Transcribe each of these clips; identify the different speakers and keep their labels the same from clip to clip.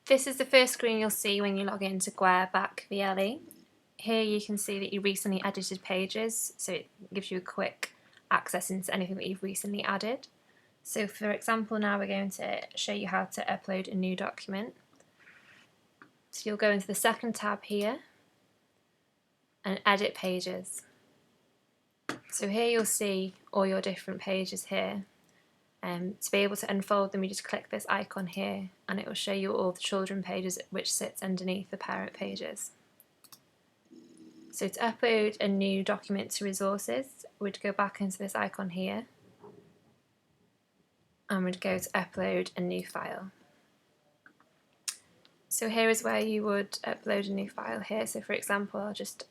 Speaker 1: This is the first screen you'll see when you log into GwE VLE. Here you can see that you recently edited pages, so it gives you a quick access into anything that you've recently added. So for example, now we're going to show you how to upload a new document. So you'll go into the second tab here and edit pages. So here you'll see all your different pages here. To be able to unfold them, you just click this icon here and it will show you all the children pages which sits underneath the parent pages. So to upload a new document to resources, we'd go back into this icon here and we'd go to upload a new file. So here is where you would upload a new file here. So for example, I'll just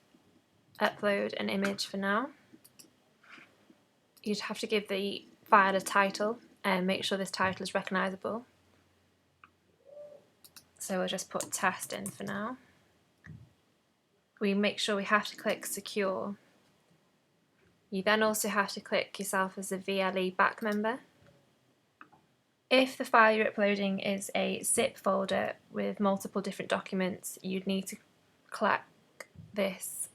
Speaker 1: upload an image for now. You'd have to give the file a title and make sure this title is recognisable. So we'll just put test in for now. We make sure we have to click secure. You then also have to click yourself as a VLE back member. If the file you're uploading is a zip folder with multiple different documents, you'd need to click this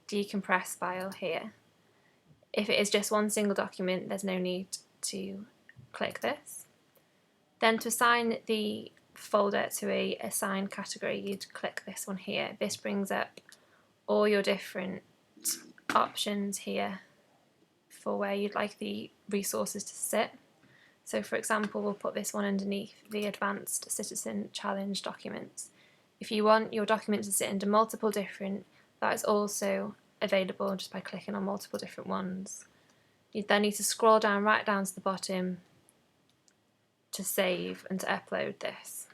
Speaker 1: decompress file here. If it is just one single document, there's no need to click this. Then to assign the folder to a assigned category, you'd click this one here. This brings up all your different options here for where you'd like the resources to sit. So for example, we'll put this one underneath the Advanced Citizen Challenge documents. If you want your document to sit under multiple different, that is also available just by clicking on multiple different ones. You then need to scroll down right down to the bottom to save and to upload this.